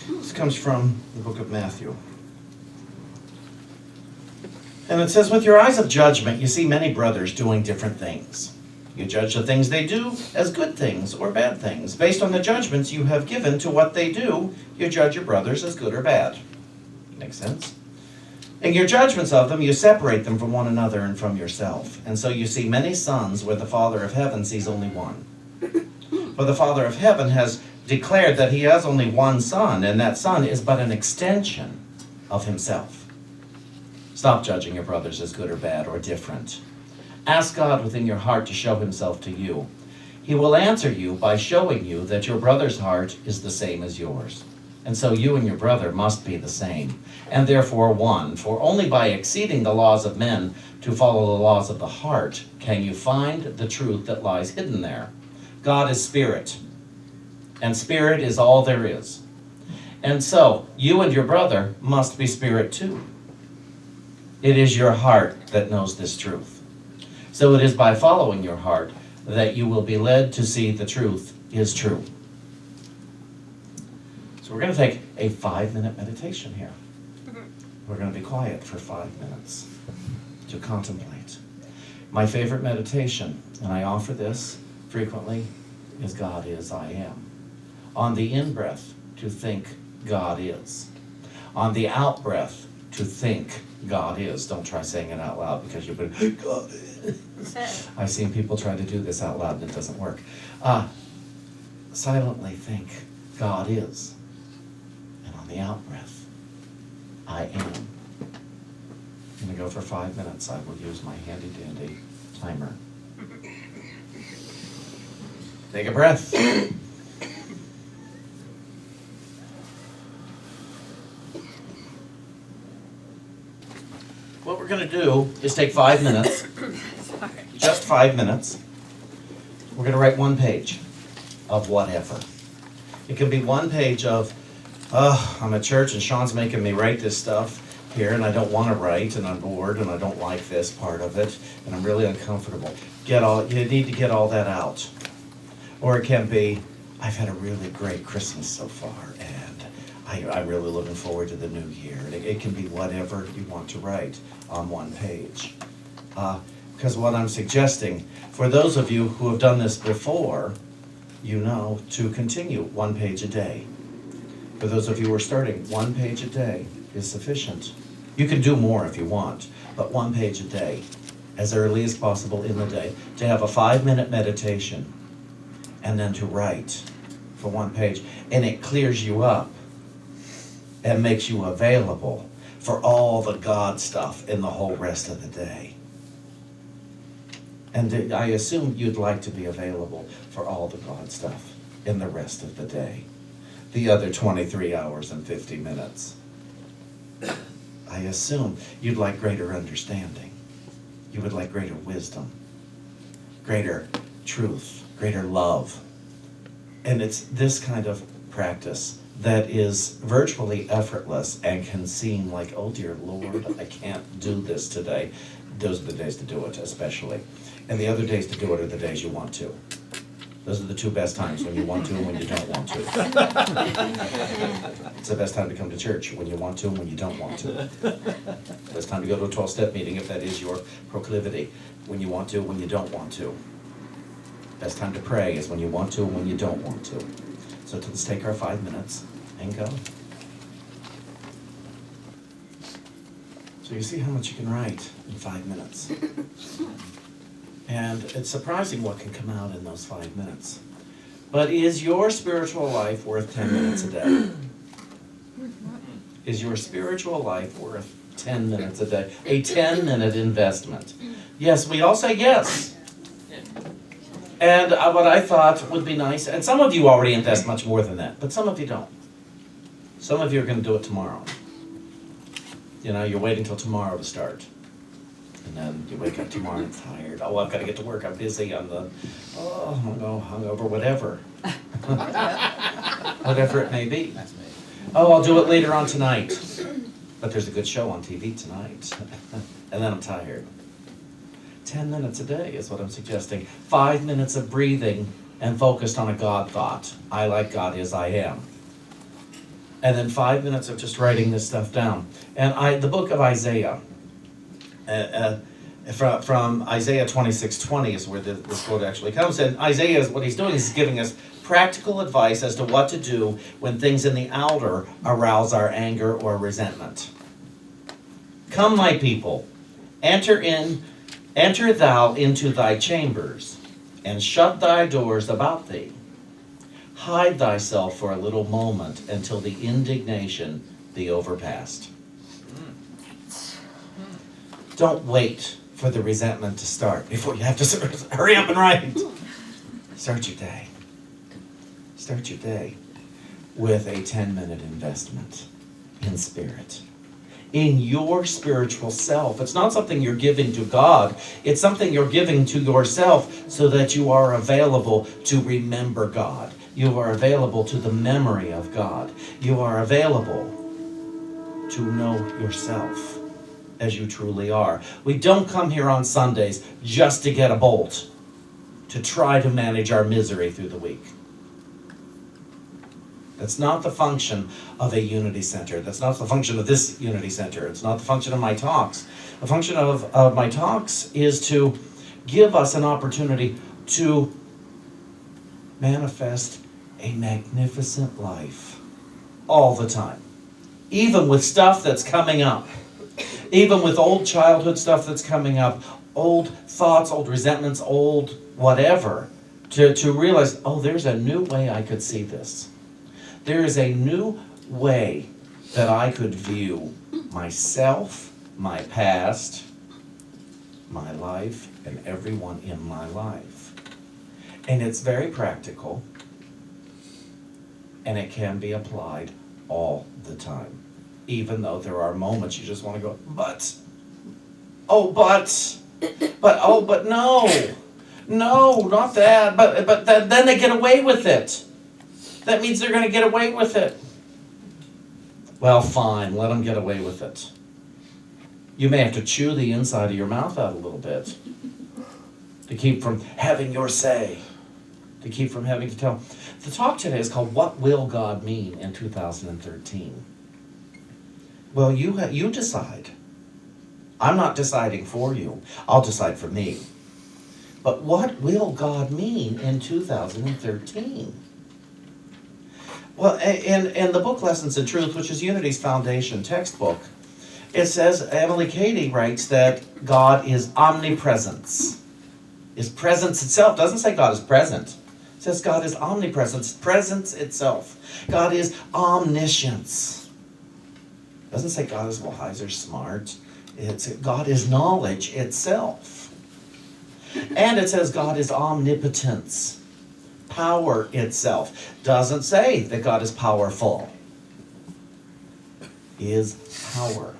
This comes from the book of Matthew. And it says, with your eyes of judgment, you see many brothers doing different things. You judge the things they do as good things or bad things. Based on the judgments you have given to what they do, you judge your brothers as good or bad. Makes sense? In your judgments of them, you separate them from one another and from yourself. And so you see many sons where the Father of heaven sees only one. For the Father of heaven has declared that he has only one Son, and that Son is but an extension of himself. Stop judging your brothers as good or bad or different. Ask God within your heart to show himself to you. He will answer you by showing you that your brother's heart is the same as yours. And so you and your brother must be the same, and therefore one. For only by exceeding the laws of men to follow the laws of the heart can you find the truth that lies hidden there. God is spirit, and spirit is all there is. And so you and your brother must be spirit too. It is your heart that knows this truth. So it is by following your heart that you will be led to see the truth is true. So we're going to take a 5-minute meditation here. We're going to be quiet for 5 minutes to contemplate. My favorite meditation, and I offer this frequently, is God is, I am. On the in-breath, to think God is. On the out-breath, to think God is. Don't try saying it out loud because you'll be, God is. I've seen people try to do this out loud and it doesn't work. Silently think God is. And on the out-breath, I am. I'm going to go for 5 minutes. I will use my handy-dandy timer. Take a breath. What we're going to do is take 5 minutes, just 5 minutes. We're going to write one page of whatever. It can be one page of, I'm at church and Shawn's making me write this stuff here and I don't want to write and I'm bored and I don't like this part of it and I'm really uncomfortable. You need to get all that out. Or it can be, I've had a really great Christmas so far and I'm really looking forward to the new year. It can be whatever you want to write on one page. Because what I'm suggesting, for those of you who have done this before, you know to continue 1 page a day. For those of you who are starting, 1 page a day is sufficient. You can do more if you want, but 1 page a day, as early as possible in the day, to have a 5-minute meditation, and then to write for 1 page. And it clears you up and makes you available for all the God stuff in the whole rest of the day. And I assume you'd like to be available for all the God stuff in the rest of the day. The other 23 hours and 50 minutes. I assume you'd like greater understanding. You would like greater wisdom, greater truth, greater love. And it's this kind of practice that is virtually effortless and can seem like, oh dear Lord, I can't do this today. Those are the days to do it, especially. And the other days to do it are the days you want to. Those are the two best times, when you want to and when you don't want to. It's the best time to come to church, when you want to and when you don't want to. Best time to go to a 12-step meeting if that is your proclivity, when you want to and when you don't want to. Best time to pray is when you want to and when you don't want to. So let's take our 5 minutes and go. So you see how much you can write in 5 minutes. And it's surprising what can come out in those 5 minutes. But is your spiritual life worth 10 minutes a day? Is your spiritual life worth 10 minutes a day? A 10-minute investment? Yes, we all say yes. And what I thought would be nice, and some of you already invest much more than that, but some of you don't. Some of you are going to do it tomorrow. You know, you're waiting till tomorrow to start. And then you wake up tomorrow and tired. Oh, I've got to get to work. I'm busy. I'm hungover, whatever. Whatever it may be. Oh, I'll do it later on tonight. But there's a good show on TV tonight. And then I'm tired. 10 minutes a day is what I'm suggesting. 5 minutes of breathing and focused on a God thought. I like God as I am. and then 5 minutes of just writing this stuff down. And the book of Isaiah, from Isaiah 26:20 is where this quote actually comes. And Isaiah, what he's doing is giving us practical advice as to what to do when things in the outer arouse our anger or resentment. Come, my people, enter thou into thy chambers, and shut thy doors about thee. Hide thyself for a little moment until the indignation be overpast. Don't wait for the resentment to start before you have to hurry up and write. Start your day. Start your day with a 10-minute investment in spirit, in your spiritual self. It's not something you're giving to God. It's something you're giving to yourself so that you are available to remember God. You are available to the memory of God. You are available to know yourself as you truly are. We don't come here on Sundays just to get a bolt, to try to manage our misery through the week. That's not the function of a unity center. That's not the function of this unity center. It's not the function of my talks. The function of my talks is to give us an opportunity to manifest a magnificent life all the time. Even with stuff that's coming up. Even with old childhood stuff that's coming up. Old thoughts, old resentments, old whatever. To realize, oh, there's a new way I could see this. There is a new way that I could view myself, my past, my life, and everyone in my life. And it's very practical, and it can be applied all the time. Even though there are moments you just want to go, but no, not that, but then they get away with it. That means they're going to get away with it. Well, fine, let them get away with it. You may have to chew the inside of your mouth out a little bit to keep from having your say, to keep from having to tell. The talk today is called What Will God Mean in 2013? Well, you decide. I'm not deciding for you. I'll decide for me. But what will God mean in 2013? Well, in the book Lessons in Truth, which is Unity's foundation textbook, it says, Emily Cady writes that God is omnipresence. Is presence itself. Doesn't say God is present. It says God is omnipresence, presence itself. God is omniscience. Doesn't say God is wise or smart. God is knowledge itself. And it says God is omnipotence. Power itself. Doesn't say that God is powerful. Is power.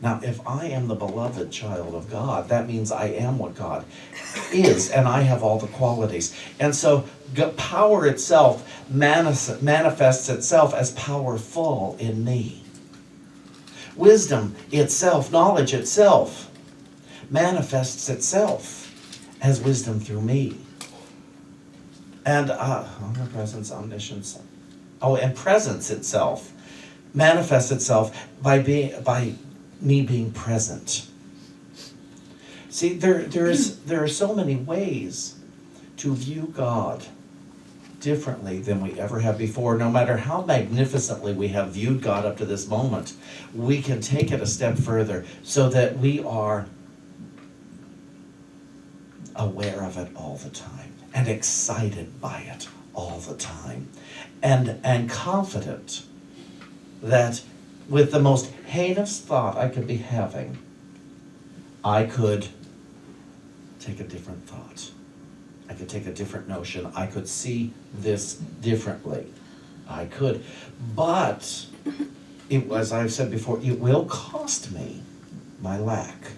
Now, if I am the beloved child of God, that means I am what God is, and I have all the qualities. And so power itself manifests itself as powerful in me. Wisdom itself, knowledge itself, manifests itself as wisdom through me. And omnipresence, omniscience. And presence itself manifests itself by me being present. See, there are so many ways to view God differently than we ever have before. No matter how magnificently we have viewed God up to this moment, we can take it a step further so that we are aware of it all the time and excited by it all the time and confident that with the most heinous thought I could be having, I could take a different thought. I could take a different notion. I could see this differently. I could. But, as I've said before, it will cost me my lack.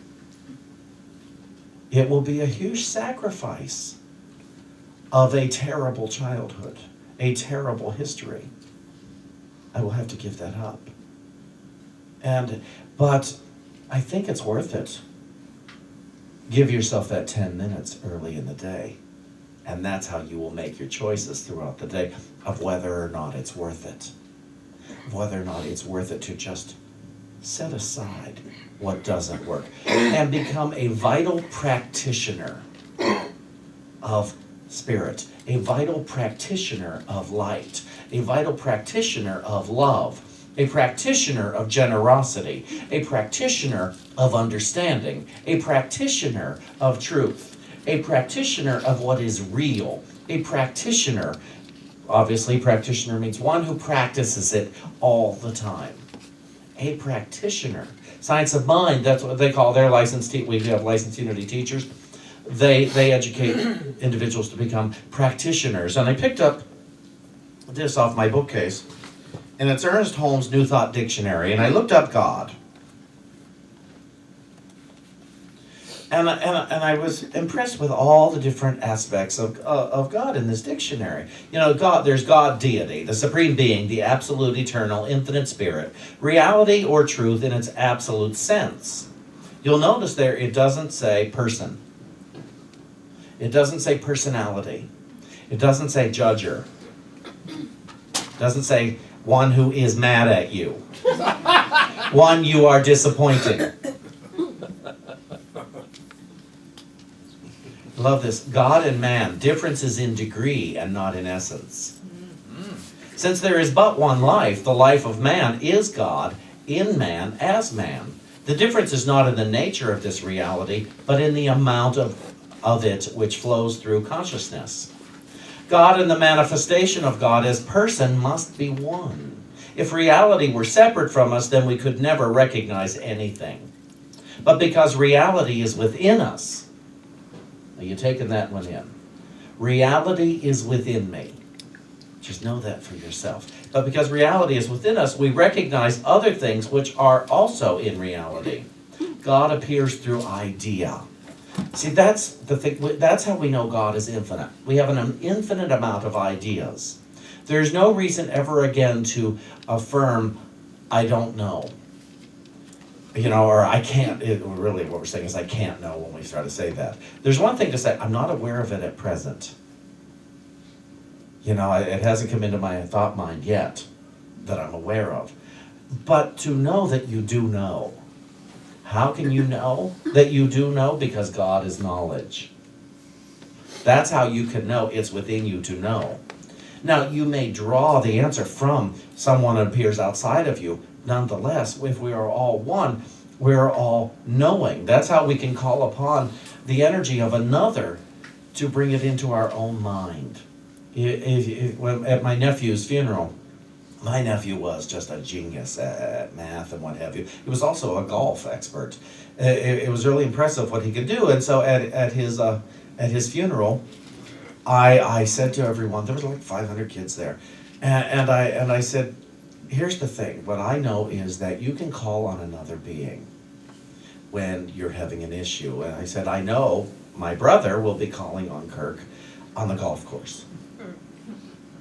It will be a huge sacrifice of a terrible childhood, a terrible history. I will have to give that up. But I think it's worth it. Give yourself that 10 minutes early in the day. And that's how you will make your choices throughout the day of whether or not it's worth it. of whether or not it's worth it to just set aside what doesn't work and become a vital practitioner of spirit, a vital practitioner of light, a vital practitioner of love, a practitioner of generosity, a practitioner of understanding, a practitioner of truth, a practitioner of what is real, a practitioner, obviously practitioner means one who practices it all the time. A practitioner. Science of mind, that's what they call their licensed we have licensed unity teachers. They educate individuals to become practitioners. And I picked up this off my bookcase, and it's Ernest Holmes' New Thought Dictionary, and I looked up God. And I was impressed with all the different aspects of God in this dictionary. You know, God, there's God, deity, the supreme being, the absolute, eternal, infinite spirit, reality or truth in its absolute sense. You'll notice there it doesn't say person. It doesn't say personality. It doesn't say judger. It doesn't say one who is mad at you. One you are disappointing. Love this. God and man, difference is in degree and not in essence. Since there is but one life, the life of man is God, in man as man. The difference is not in the nature of this reality, but in the amount of it which flows through consciousness. God and the manifestation of God as person must be one. If reality were separate from us, then we could never recognize anything. But because reality is within us, now you've taken that one in. Reality is within me. Just know that for yourself. But because reality is within us, we recognize other things which are also in reality. God appears through idea. See, that's the thing. That's how we know God is infinite. We have an infinite amount of ideas. There's no reason ever again to affirm, I don't know. You know, or I can't, really what we're saying is I can't know when we start to say that. There's one thing to say, I'm not aware of it at present. You know, it hasn't come into my thought mind yet that I'm aware of. But to know that you do know. How can you know that you do know? Because God is knowledge. That's how you can know it's within you to know. Now, you may draw the answer from someone that appears outside of you. Nonetheless, if we are all one, we're all knowing. That's how we can call upon the energy of another to bring it into our own mind. At my nephew's funeral, my nephew was just a genius at math and what have you. He was also a golf expert. It was really impressive what he could do. And so at his funeral, I said to everyone, there was like 500 kids there, and I said, here's the thing. What I know is that you can call on another being when you're having an issue. And I said, I know my brother will be calling on Kirk on the golf course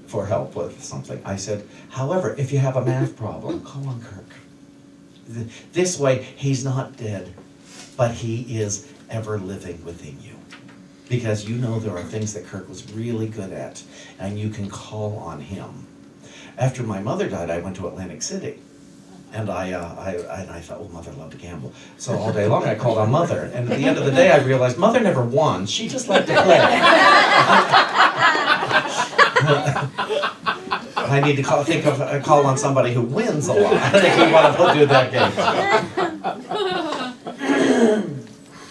for help with something. I said, however, if you have a math problem, call on Kirk. This way, he's not dead, but he is ever living within you. Because you know there are things that Kirk was really good at, and you can call on him. After my mother died, I went to Atlantic City, and I thought, well, Mother loved to gamble. So all day long I called on Mother, and at the end of the day I realized Mother never won. She just liked to play. I need to call on somebody who wins a lot if you want to do that game.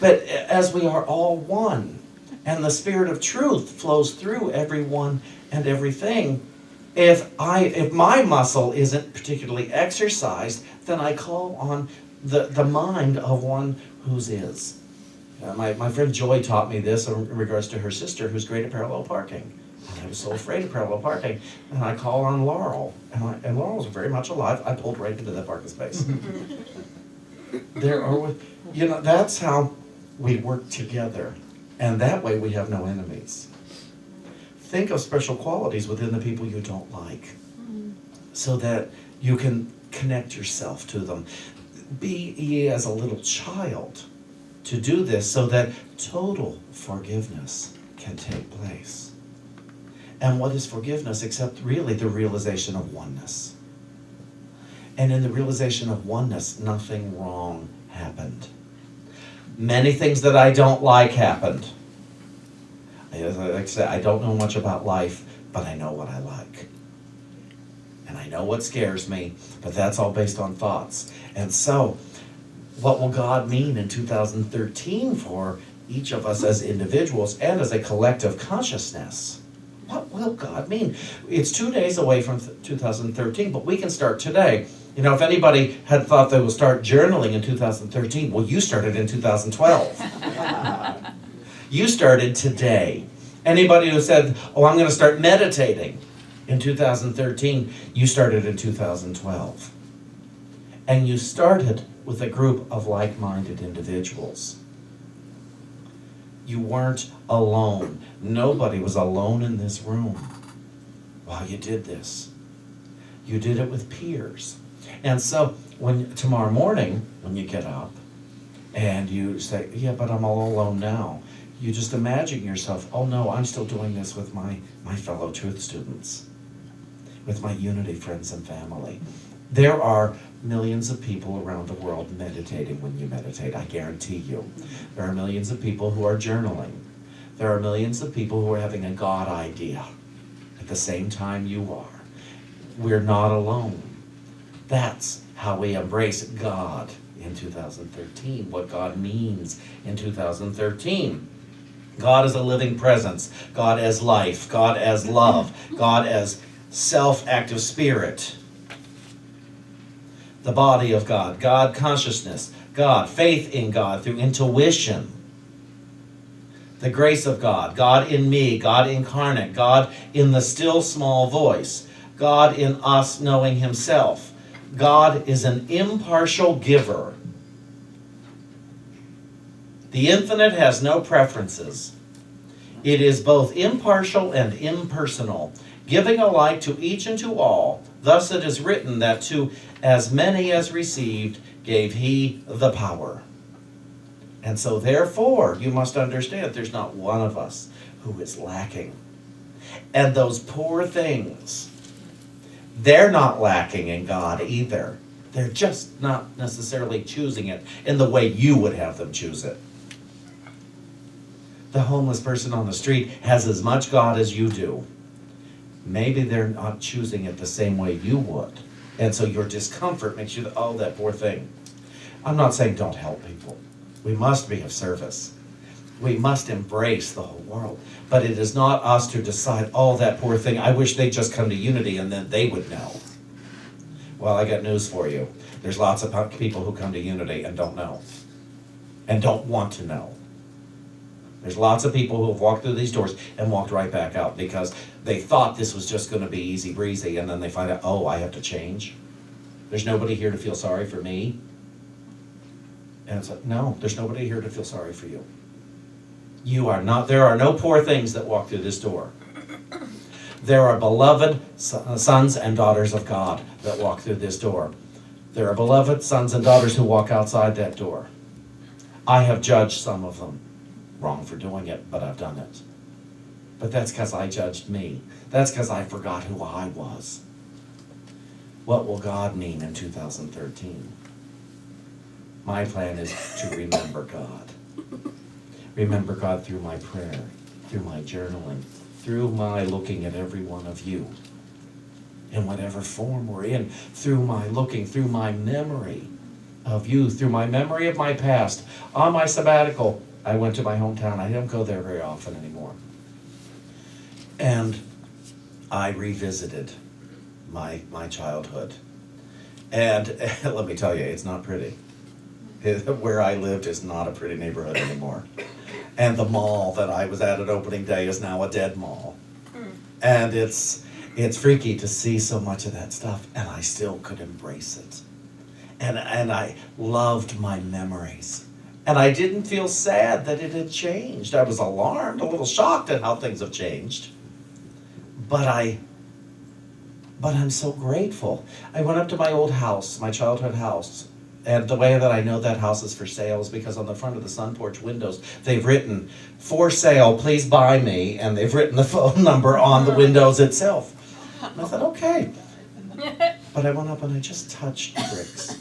But as we are all one, and the spirit of truth flows through everyone and everything, if my muscle isn't particularly exercised, then I call on the mind of one whose is. My friend Joy taught me this in regards to her sister who's great at parallel parking. And I was so afraid of parallel parking, and I called on Laurel, and Laurel was very much alive. I pulled right into that parking space. That's how we work together, and that way we have no enemies. Think of special qualities within the people you don't like, so that you can connect yourself to them. Be ye as a little child to do this so that total forgiveness can take place. And what is forgiveness except really the realization of oneness? And in the realization of oneness, nothing wrong happened. Many things that I don't like happened. As I like to say, I don't know much about life, but I know what I like. And I know what scares me, but that's all based on thoughts. And so, what will God mean in 2013 for each of us as individuals and as a collective consciousness? What will God mean? It's 2 days away from 2013, but we can start today. You know, if anybody had thought they would start journaling in 2013, well, you started in 2012. You started today. Anybody who said, oh, I'm going to start meditating in 2013, you started in 2012. And you started with a group of like-minded individuals. You weren't alone. Nobody was alone in this room while you did this. You did it with peers. And so when tomorrow morning, when you get up and you say, yeah, but I'm all alone now, you just imagine yourself, oh no, I'm still doing this with my fellow truth students, with my unity friends and family. There are millions of people around the world meditating when you meditate, I guarantee you. There are millions of people who are journaling. There are millions of people who are having a God idea at the same time you are. We're not alone. That's how we embrace God in 2013, what God means in 2013. God as a living presence, God as life, God as love, God as self-active spirit. The body of God, God consciousness, God, faith in God through intuition. The grace of God, God in me, God incarnate, God in the still small voice, God in us knowing himself. God is an impartial giver. The infinite has no preferences. It is both impartial and impersonal, giving alike to each and to all. Thus it is written that to as many as received gave he the power. And so therefore, you must understand there's not one of us who is lacking. And those poor things, they're not lacking in God either. They're just not necessarily choosing it in the way you would have them choose it. The homeless person on the street has as much God as you do. Maybe they're not choosing it the same way you would. And so your discomfort makes you, oh, that poor thing. I'm not saying don't help people. We must be of service. We must embrace the whole world. But it is not us to decide, oh, that poor thing, I wish they'd just come to unity and then they would know. Well, I got news for you. There's lots of people who come to unity and don't know. And don't want to know. There's lots of people who have walked through these doors and walked right back out because they thought this was just going to be easy breezy, and then they find out, oh, I have to change. There's nobody here to feel sorry for me. And it's like, no, there's nobody here to feel sorry for you. You are not, there are no poor things that walk through this door. There are beloved sons and daughters of God that walk through this door. There are beloved sons and daughters who walk outside that door. I have judged some of them. Wrong for doing it, but I've done it. But that's because I judged me. That's because I forgot who I was. What will God mean in 2013? My plan is to remember God. Remember God through my prayer, through my journaling, through my looking at every one of you, in whatever form we're in, through my looking, through my memory of you, through my memory of my past. On my sabbatical, I went to my hometown. I don't go there very often anymore. And I revisited my childhood. And let me tell you, it's not pretty. Where I lived is not a pretty neighborhood anymore. And the mall that I was at opening day is now a dead mall. And it's freaky to see so much of that stuff, and I still could embrace it. And I loved my memories. And I didn't feel sad that it had changed. I was alarmed, a little shocked at how things have changed. But I'm so grateful. I went up to my old house, my childhood house, and the way that I know that house is for sale is because on the front of the sun porch windows, they've written, "For sale, please buy me," and they've written the phone number on the windows itself. And I thought, okay. But I went up and I just touched the bricks.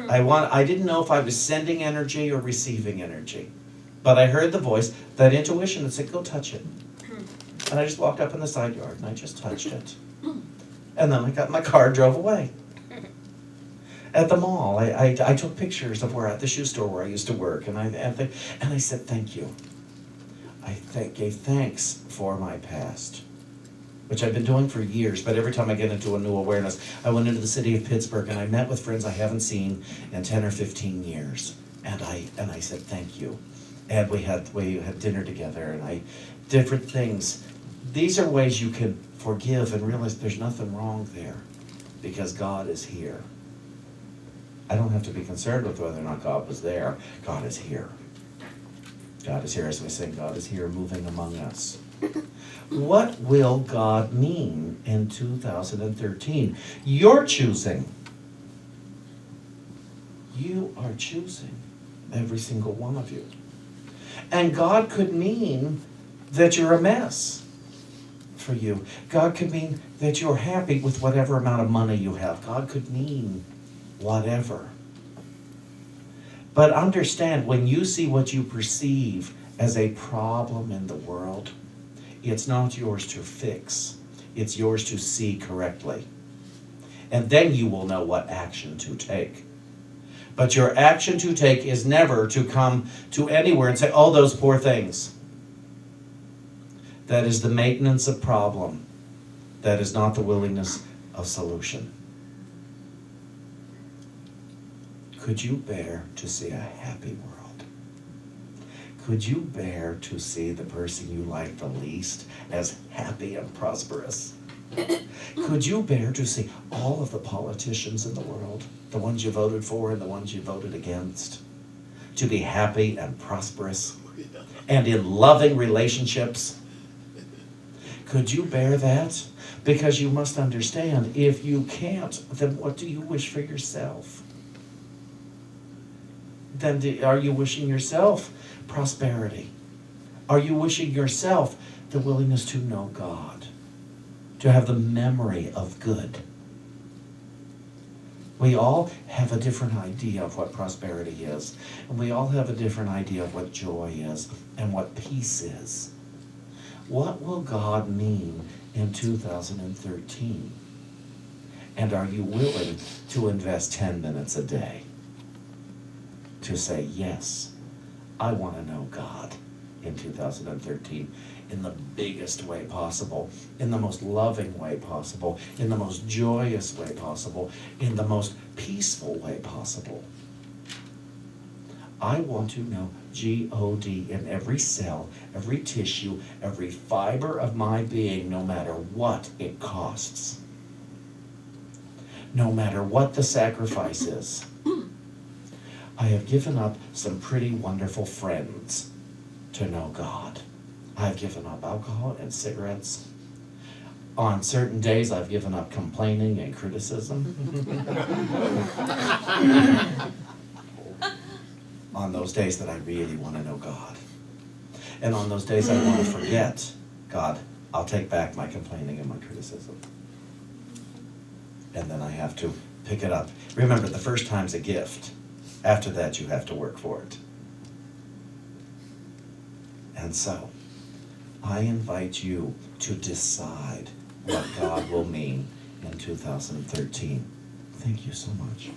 I didn't know if I was sending energy or receiving energy. But I heard the voice, that intuition that said, go touch it. And I just walked up in the side yard and I just touched it. And then I got in my car and drove away. At the mall, I took pictures of at the shoe store where I used to work, and I said thank you. I gave thanks for my past, which I've been doing for years, but every time I get into a new awareness, I went into the city of Pittsburgh and I met with friends I haven't seen in 10 or 15 years, and I said thank you. And we had dinner together, and different things. These are ways you can forgive and realize there's nothing wrong there, because God is here. I don't have to be concerned with whether or not God was there. God is here. God is here, as we sing, God is here moving among us. What will God mean in 2013? You're choosing. You are choosing, every single one of you. And God could mean that you're a mess for you. God could mean that you're happy with whatever amount of money you have. God could mean whatever. But understand, when you see what you perceive as a problem in the world, it's not yours to fix. It's yours to see correctly. And then you will know what action to take. But your action to take is never to come to anywhere and say, oh, those poor things. That is the maintenance of problem. That is not the willingness of solution. Could you bear to see a happy world? Could you bear to see the person you like the least as happy and prosperous? Could you bear to see all of the politicians in the world, the ones you voted for and the ones you voted against, to be happy and prosperous and in loving relationships? Could you bear that? Because you must understand, if you can't, then what do you wish for yourself? Then are you wishing yourself prosperity? Are you wishing yourself the willingness to know God? To have the memory of good? We all have a different idea of what prosperity is. And we all have a different idea of what joy is and what peace is. What will God mean in 2013? And are you willing to invest 10 minutes a day to say, yes, I want to know God in 2013 in the biggest way possible, in the most loving way possible, in the most joyous way possible, in the most peaceful way possible? I want to know G-O-D in every cell, every tissue, every fiber of my being, no matter what it costs. No matter what the sacrifice is. I have given up some pretty wonderful friends to know God. I've given up alcohol and cigarettes. On certain days, I've given up complaining and criticism. On those days that I really want to know God. And on those days I want to forget God, I'll take back my complaining and my criticism. And then I have to pick it up. Remember, the first time's a gift. After that, you have to work for it. And so, I invite you to decide what God will mean in 2013. Thank you so much.